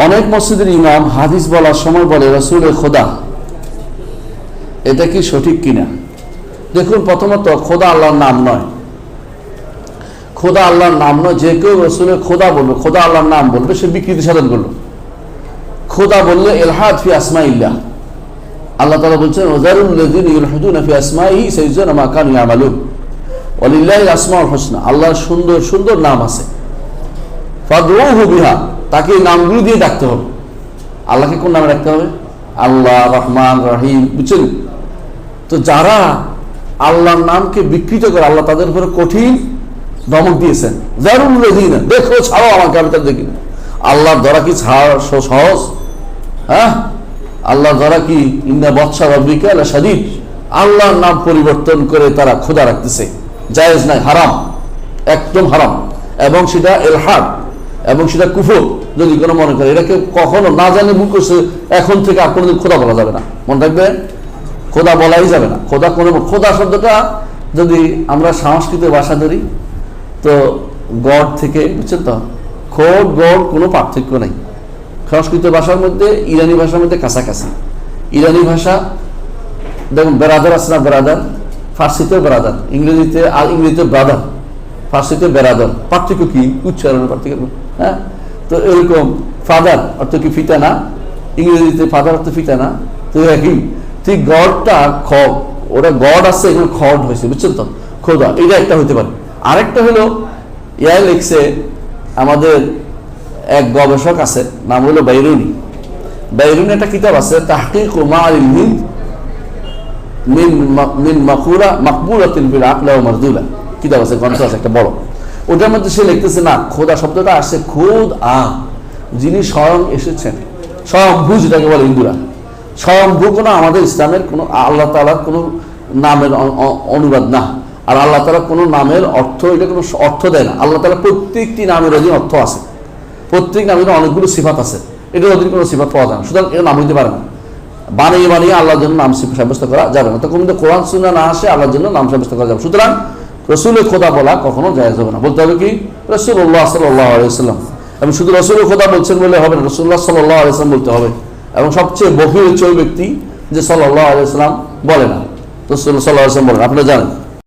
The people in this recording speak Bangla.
অনেক মসজিদের ইমাম হাদিস বলার সময় বলে রসুল খোদা, এটা কি সঠিক কিনা? দেখুন, প্রথমত খোদা আল্লাহর নাম নয়, খোদা আল্লাহর নাম নয়। যে কেউ রসুলের খোদা বলবে, খোদা আল্লাহর নাম বলবে, সে বিকৃতি সাধন করলো। খোদা বললে ইলহাদ ফি আসমাইল্লাহ। আল্লাহ তাআলা বলছেন ওয়াজারুল লাযিনা ইলহাদুনা ফি আসমাইহি সাইয়ুজাউনা মা কানু ইয়ামালুন ওয়ালিল্লাহিল আসমাউল হুসনা। আল্লাহর সুন্দর সুন্দর নাম আছে, ফাদউহু বিহা, তাকে এই নামগুলো দিয়ে ডাকতে হবে। আল্লাহকে কোন নামে ডাকতে হবে? আল্লাহ, রহমান, রহিম, বুঝছেন? তো যারা আল্লাহর নামকে বিকৃত করে, আল্লাহ তাদের উপরে কঠিন ধমক দিয়েছেন। জারুল লাযিনা, দেখো, ছাড়ো আমাকে, আমি তার দেখি না। আল্লাহর ধরা কি সহজ? হ্যাঁ, আল্লাহর ধরা কি? ইন্না বাতশা রাব্বিকা লাশাদীদ। আল্লাহর নাম পরিবর্তন করে তারা খোদা রাখতেছে, জায়েজ নাই, হারাম, একদম হারাম। এবং সেটা ইলহাদ, এবং সেটা কুফর। যদি কোনো মনে করে এটাকে কখনো না জানে ভুল করছে, এখন থেকে আর কোনোদিন খোদা বলা যাবে না, মনে রাখবে, খোদা বলাই যাবে না। খোদা শব্দটা যদি আমরা সংস্কৃত ভাষা ধরি, তো গড থেকে, বুঝছেন তো, খোদ গড কোনো পার্থক্য নেই। সংস্কৃত ভাষার মধ্যে ইরানি ভাষার মধ্যে কাছাকাছি। ইরানি ভাষা দেখুন, বেরাদার আছে না, বেরাদার, ফার্সিতেও বেরাদার, ইংরেজিতে ব্রাদার, ফার্সিতে বেরাদার। পার্থক্য কি? উচ্চারণের পার্থক্য। হ্যাঁ, তো এরকম ফাদার অর্থ কি? ফিতা না। ইংরেজিতে ফাদার অর্থ ফিতা না। তো একই, ঠিক গডটা ওটা গড আছে, এখানে খড হয়েছে, বুঝছেন তো, খোদা, এটা একটা হইতে পারে। আরেকটা হলো, ইয়া লিখছে আমাদের এক গবেষক আছে, নাম হলো বাইরুনি। বাইরুনি একটা কিতাব আছে, তাহকিক মাআলিল হিন্দ মিন মাকবুলাতিন ফিল আকলা ওয়া মারদুলা, কিতাব আছে, গ্রন্থ আছে একটা বড়। ওটার মধ্যে সে লিখতেছে, না, খোদা শব্দটা আসছে খোদ যিনি স্বয়ং এসেছেন, স্বয়ংভূ যেটাকে বলে হিন্দুরা। স্বয়ংভূ কোনো আমাদের ইসলামের কোনো আল্লাহ তাআলার কোনো নামের অনুবাদ না। আর আল্লাহ তাআলা কোনো নামের অর্থ, এটা কোনো অর্থ দেয় না। আল্লাহ তাআলা প্রত্যেকটি নামের অধীন অর্থ আছে, প্রত্যেক নামের অনেকগুলো সিফাত আছে, এটার অধীন কোনো সিফাত পাওয়া যায় না। সুতরাং এটা নাম হইতে পারে না। বানিয়ে আল্লাহর জন্য নাম সাব্যস্ত করা যাবে না। তখন কিন্তু কোরআন সুন্নাহ না আসে আল্লাহর জন্য নাম সাব্যস্ত করা যাবে। সুতরাং রসুলের খোদা বলা কখনো জায়েজ হবে না। বলতে হবে কি? রাসূলুল্লাহ সাল্লাল্লাহু আলাইহি ওয়াসাল্লাম। এবং শুধু রসুলের খোদা বলছেন বলে হবে না, রাসূলুল্লাহ সাল্লাল্লাহু আলাইহি ওয়াসাল্লাম বলতে হবে। এবং সবচেয়ে বহির হচ্ছে ওই ব্যক্তি যে সাল্লাল্লাহু আলাইহি ওয়াসাল্লাম বলে না, রাসূল সাল্লাল্লাহু আলাইহি ওয়াসাল্লাম বলেন, আপনারা জানেন।